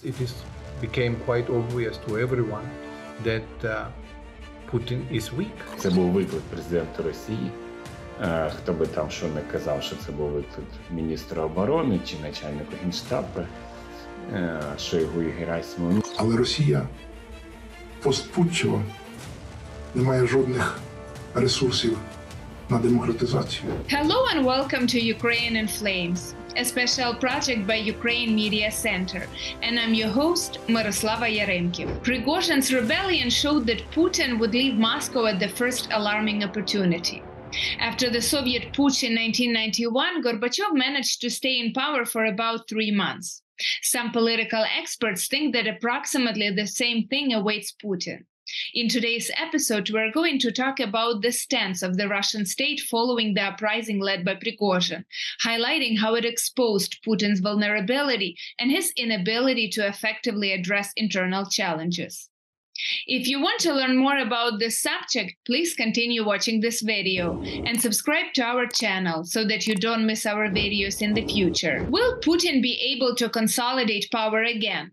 It became quite obvious to everyone that Putin is weak. Це був виклик президента Росії. Хто би там що не казав, що це був виклик міністра оборони чи начальника Генштабу, Шойгу і Герасимова. Але Росія постпутчева не має жодних ресурсів на демократизацію. Hello and welcome to Ukraine in Flames, a special project by Ukraine Media Center, and I'm your host, Myroslava Yaremkiv. Prigozhin's rebellion showed that Putin would leave Moscow at the first alarming opportunity. After the Soviet putsch in 1991, Gorbachev managed to stay in power for about 3 months. Some political experts think that approximately the same thing awaits Putin. In today's episode, we're going to talk about the stance of the Russian state following the uprising led by Prigozhin, highlighting how it exposed Putin's vulnerability and his inability to effectively address internal challenges. If you want to learn more about this subject, please continue watching this video and subscribe to our channel so that you don't miss our videos in the future. Will Putin be able to consolidate power again?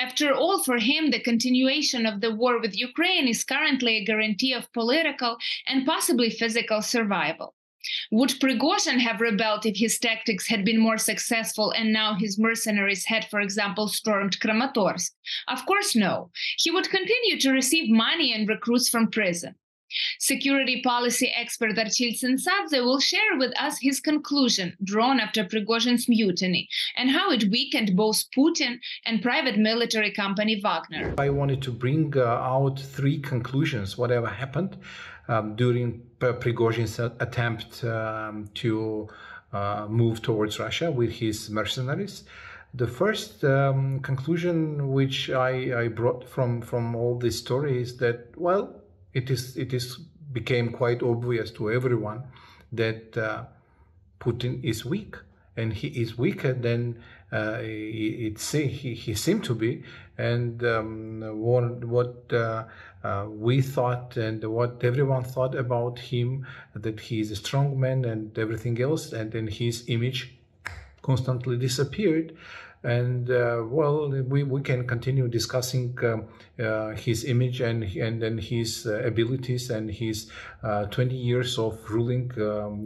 After all, for him, the continuation of the war with Ukraine is currently a guarantee of political and possibly physical survival. Would Prigozhin have rebelled if his tactics had been more successful and now his mercenaries had, for example, stormed Kramatorsk? Of course, no. He would continue to receive money and recruits from prison. Security policy expert Archil Tsintsadze will share with us his conclusion drawn after Prigozhin's mutiny and how it weakened both Putin and private military company Wagner. I wanted to bring out 3 conclusions, whatever happened during Prigozhin's attempt to move towards Russia with his mercenaries. The first conclusion which I brought from all this story is that, well, it became quite obvious to everyone that Putin is weak, and he is weaker than he seemed to be. And what we thought and what everyone thought about him, that he is a strong man and everything else, and then his image constantly disappeared. And well, we can continue discussing his image and then his abilities and his 20 years of ruling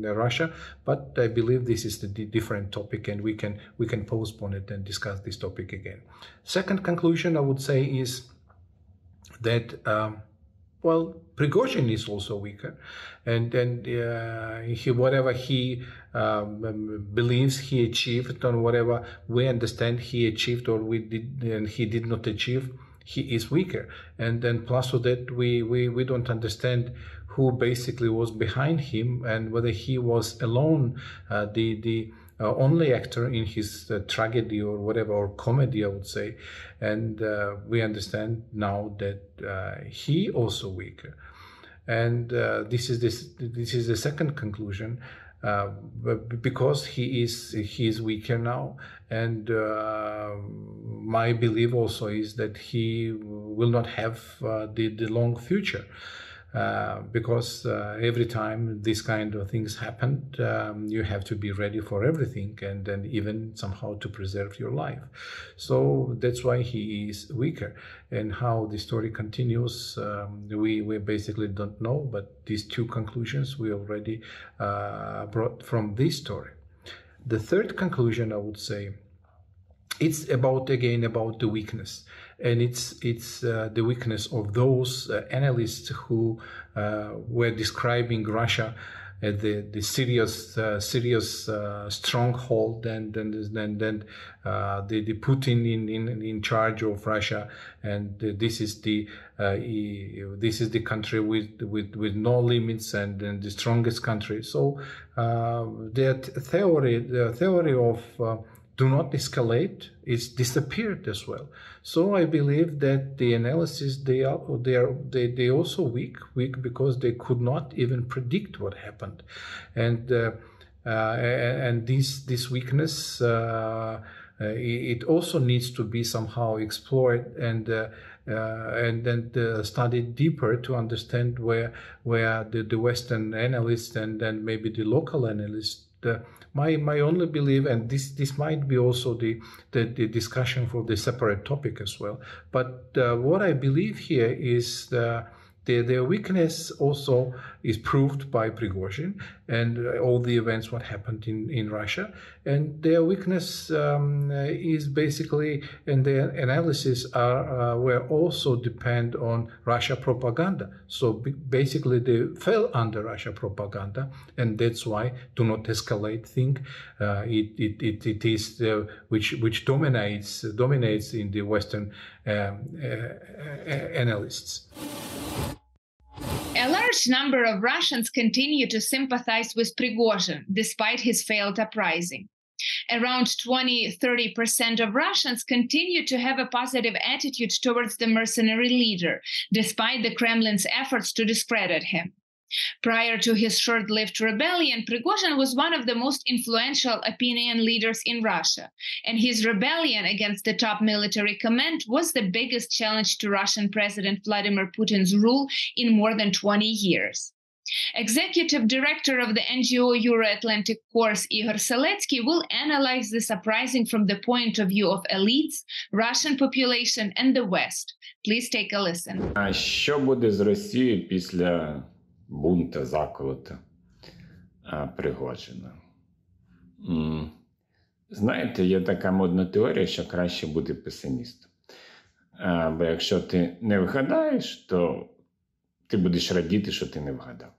Russia, but I believe this is a different topic, and we can postpone it and discuss this topic again. Second conclusion I would say is that well, Prigozhin is also weaker, and whatever he believes he achieved, or whatever we understand he achieved or he did not achieve, he is weaker. And then plus of that, we don't understand who basically was behind him and whether he was alone, the only actor in his tragedy or whatever, or comedy, I would say. And we understand now that he also weaker. And this is the second conclusion, because he is weaker now. And my belief also is that he will not have the long future. Because every time this kind of things happen, you have to be ready for everything, and then even somehow to preserve your life. So that's why he is weaker. And how the story continues, we basically don't know, but these 2 conclusions we already brought from this story. The third conclusion, I would say, it's about the weakness, and it's the weakness of those analysts who were describing Russia as the serious stronghold, and then the Putin in charge of Russia, and this is the country with no limits and the strongest country. So the theory of do not escalate, it's disappeared as well. So I believe that the analysis, they also weak because they could not even predict what happened, and this weakness it also needs to be somehow explored and then studied deeper to understand where the Western analysts and then maybe the local analysts my only belief, and this might be also the discussion for the separate topic as well, but what I believe here is their weakness also is proved by Prigozhin and all the events what happened in Russia, and their weakness is basically, and their analysis were also depend on Russia propaganda. So basically they fell under Russia propaganda, and that's why do not escalate thing. It is which dominates in the Western analysts. A large number of Russians continue to sympathize with Prigozhin despite his failed uprising. Around 20-30% of Russians continue to have a positive attitude towards the mercenary leader, despite the Kremlin's efforts to discredit him. Prior to his short-lived rebellion, Prigozhin was one of the most influential opinion leaders in Russia, and his rebellion against the top military command was the biggest challenge to Russian President Vladimir Putin's rule in more than 20 years. Executive Director of the NGO Euroatlantic course Ihor Seletskyi will analyze this uprising from the point of view of elites, Russian population, and the West. Please take a listen. А що буде з Росією після бунта, заколота Пригожина? Знаєте, є така модна теорія, що краще бути песимістом. Бо якщо ти не вгадаєш, то ти будеш радіти, що ти не вгадав.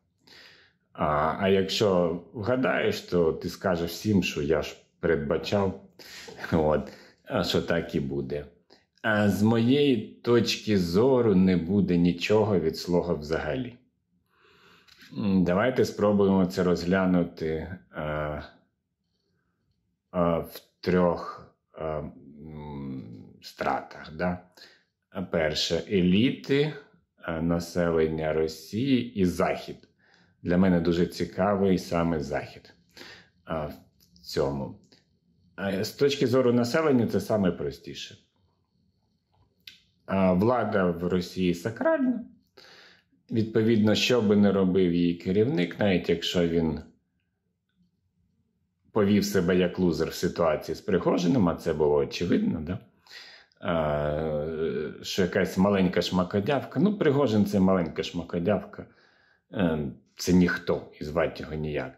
А якщо вгадаєш, то ти скажеш всім, що я ж передбачав, що так і буде. А з моєї точки зору не буде нічого від слова взагалі. Давайте спробуємо це розглянути в трьох стратах. Да? Перше – еліти, населення Росії і Захід. Для мене дуже цікавий саме Захід в цьому. З точки зору населення це саме простіше. Влада в Росії сакральна. Відповідно, що би не робив її керівник, навіть якщо він повів себе як лузер в ситуації з Пригожиним, а це було очевидно, да? Що якась маленька шмакодявка. Ну, Пригожин – це маленька шмакодявка. Це ніхто, і звати його ніяк.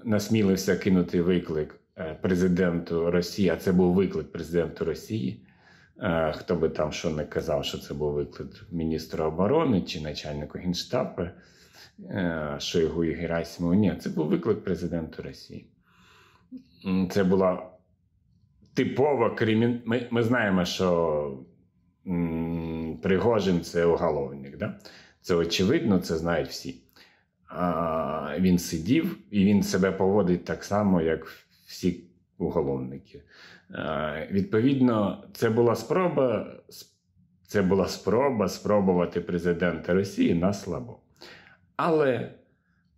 Насмілився кинути виклик президенту Росії, а це був виклик президенту Росії. Хто би там що не казав, що це був виклик міністра оборони чи начальнику Генштабу, Шойгу і Герасимову. Ні, це був виклик президенту Росії. Це була типова Ми знаємо, що Пригожин – це уголовник. Да? Це очевидно, це знають всі. Він сидів, і він себе поводить так само, як всі уголовники. Відповідно, це була спроба спробувати президента Росії на слабо. Але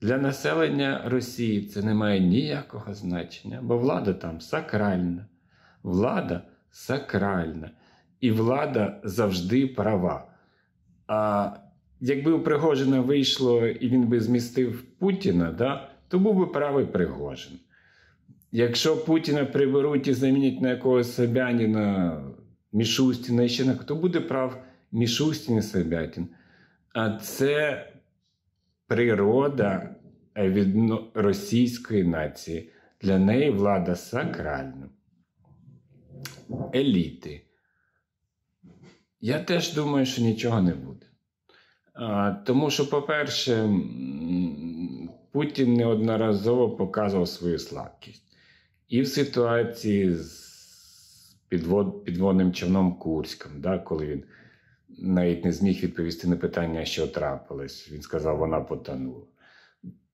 для населення Росії це не має ніякого значення, бо влада там сакральна. Влада сакральна. І влада завжди права. А якби у Пригожина вийшло і він би змістив Путіна, да, то був би правий Пригожин. Якщо Путіна приберуть і замінять на якогось Собянина, Мішустіна, то буде прав Мішустін і Собянин. А це природа російської нації. Для неї влада сакральна. Еліти. Я теж думаю, що нічого не буде. Тому що, по-перше, Путін неодноразово показував свою слабкість. І в ситуації з підводним човном Курськом, да, коли він навіть не зміг відповісти на питання, що трапилось. Він сказав, вона потонула.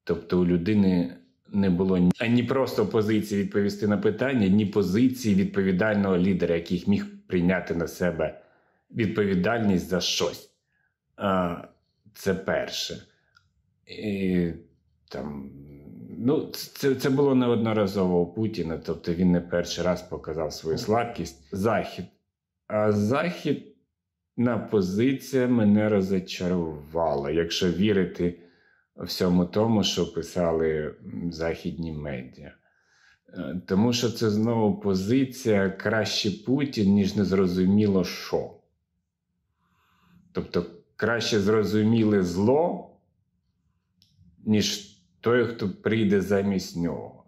Тобто у людини не було ані просто позиції відповісти на питання, ні позиції відповідального лідера, який міг прийняти на себе відповідальність за щось. Це перше. І там... Це було неодноразово у Путіна, тобто він не перший раз показав свою слабкість. Захід. А західна позиція мене розчарувала, якщо вірити всьому тому, що писали західні медіа. Тому що це знову позиція краще Путін, ніж незрозуміло що. Тобто краще зрозуміле зло, ніж той, хто прийде замість нього.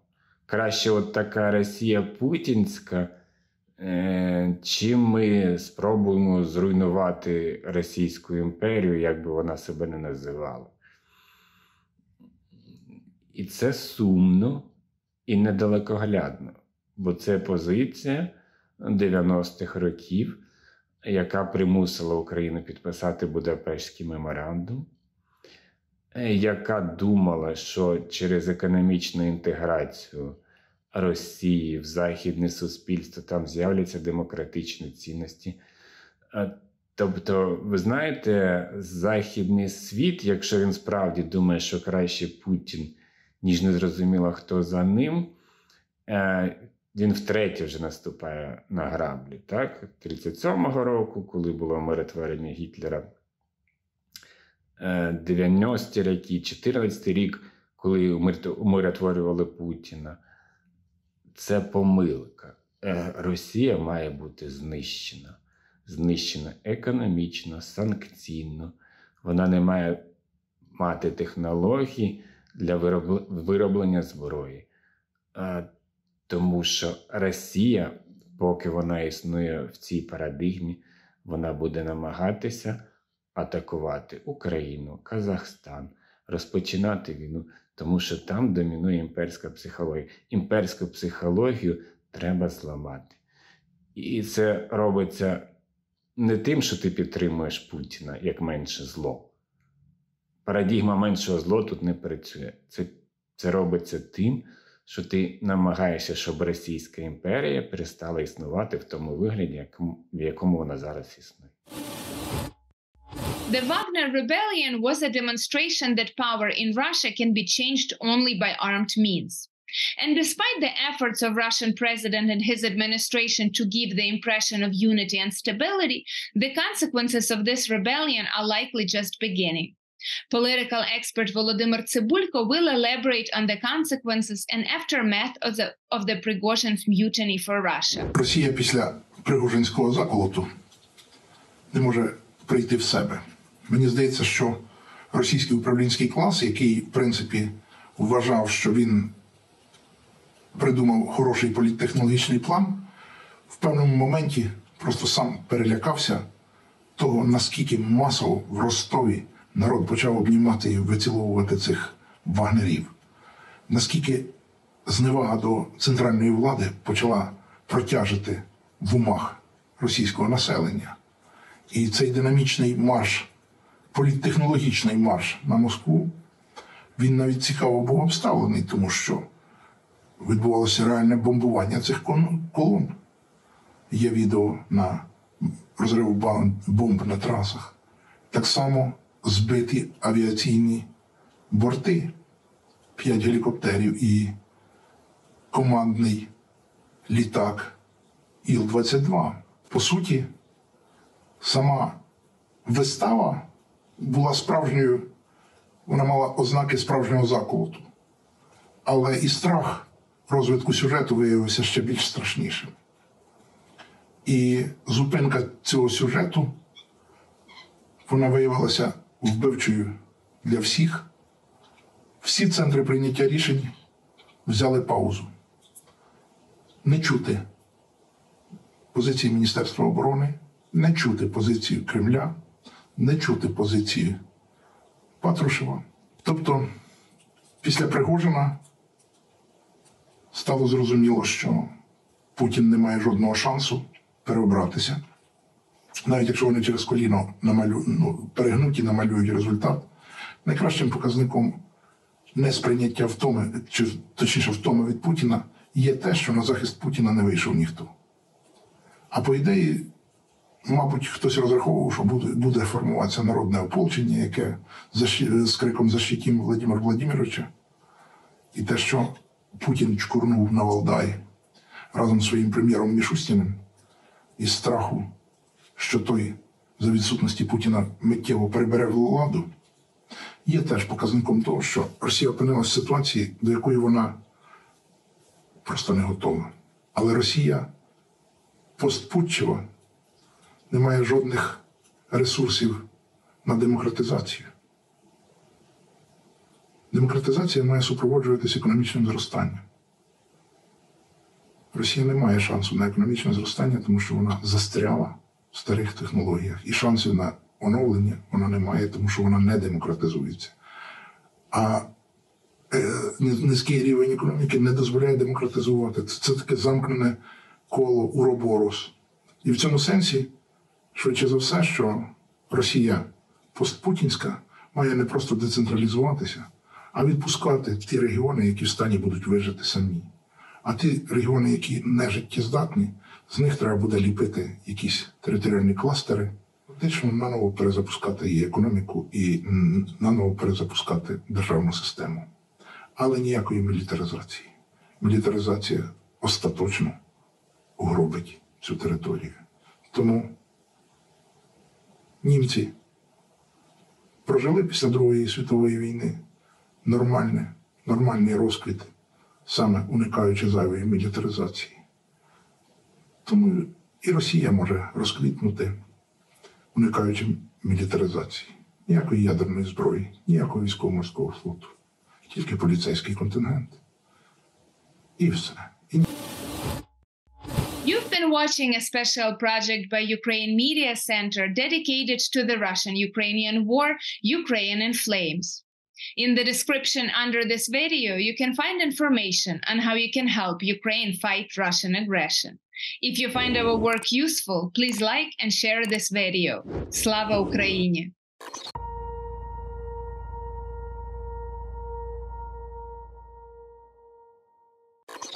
Краще от така Росія путінська, чим ми спробуємо зруйнувати Російську імперію, як би вона себе не називала. І це сумно і недалекоглядно, бо це позиція 90-х років, яка примусила Україну підписати Будапештський меморандум, яка думала, що через економічну інтеграцію Росії в західне суспільство там з'являться демократичні цінності. Тобто, ви знаєте, західний світ, якщо він справді думає, що краще Путін, ніж незрозуміло, хто за ним, він втретє вже наступає на граблі. Так? 37-го року, коли було умиротворення Гітлера, 90-ті роки, 14-й рік, коли умиротворювали Путіна. Це помилка. Росія має бути знищена. Знищена економічно, санкційно. Вона не має мати технологій для вироблення зброї. Тому що Росія, поки вона існує в цій парадигмі, вона буде намагатися атакувати Україну, Казахстан, розпочинати війну, тому що там домінує імперська психологія. Імперську психологію треба зламати. І це робиться не тим, що ти підтримуєш Путіна як менше зло. Парадигма меншого зло тут не працює. Це робиться тим, що ти намагаєшся, щоб Російська імперія перестала існувати в тому вигляді, в якому вона зараз існує. The Wagner rebellion was a demonstration that power in Russia can be changed only by armed means. And despite the efforts of Russian president and his administration to give the impression of unity and stability, the consequences of this rebellion are likely just beginning. Political expert Volodymyr Tsybulko will elaborate on the consequences and aftermath of the Prigozhin's mutiny for Russia. Росія після Пригожинського заколоту не може прийти в себе. Мені здається, що російський управлінський клас, який, в принципі, вважав, що він придумав хороший політтехнологічний план, в певному моменті просто сам перелякався того, наскільки масово в Ростові народ почав обнімати і виціловувати цих вагнерів. Наскільки зневага до центральної влади почала протяжити в умах російського населення. І цей динамічний марш, політтехнологічний марш на Москву, він навіть цікаво був обставлений, тому що відбувалося реальне бомбування цих колон. Є відео на розрив бомб на трасах. Так само збиті авіаційні борти, 5 гелікоптерів і командний літак Іл-22. По суті, сама вистава була справжньою, вона мала ознаки справжнього заколоту. Але і страх розвитку сюжету виявився ще більш страшнішим. І зупинка цього сюжету, вона виявилася вбивчою для всіх. Всі центри прийняття рішень взяли паузу. Не чути позиції Міністерства оборони, не чути позицію Кремля, не чути позицію Патрушева. Тобто, після Пригожина стало зрозуміло, що Путін не має жодного шансу переобратися. Навіть якщо вони через коліно перегнуті, намалюють результат, найкращим показником несприйняття втоми, чи точніше втоми від Путіна, є те, що на захист Путіна не вийшов ніхто. А по ідеї, мабуть, хтось розраховував, що буде формуватися народне ополчення, яке з криком «Защитім Володимира Владимировича». І те, що Путін чкурнув на Валдай разом з своїм прем'єром Мішустіним із страху, що той за відсутності Путіна миттєво перебере владу, є теж показником того, що Росія опинилася в ситуації, до якої вона просто не готова. Але Росія постпутчева не має жодних ресурсів на демократизацію. Демократизація має супроводжуватися економічним зростанням. Росія не має шансу на економічне зростання, тому що вона застряла в старих технологіях. І шансів на оновлення вона не має, тому що вона не демократизується. А низький рівень економіки не дозволяє демократизувати. Це таке замкнене коло уроборос. І в цьому сенсі, швидше за все, що Росія постпутінська має не просто децентралізуватися, а відпускати ті регіони, які в стані будуть вижити самі. А ті регіони, які не життєздатні, з них треба буде ліпити якісь територіальні кластери, фактично наново перезапускати і економіку, і наново перезапускати державну систему. Але ніякої мілітаризації. Мілітаризація остаточно угробить цю територію. Тому німці прожили після Другої світової війни нормальний розквіт, саме уникаючи зайвої мілітаризації. Тому і Росія може розквітнути, уникаючи мілітаризації. Ніякої ядерної зброї, ніякого військово-морського флоту. Тільки поліцейський контингент. І все. You've been watching a special project by Ukraine Media Center dedicated to the Russian-Ukrainian war, Ukraine in Flames. In the description under this video, you can find information on how you can help Ukraine fight Russian aggression. If you find our work useful, please like and share this video. Slava Ukraini!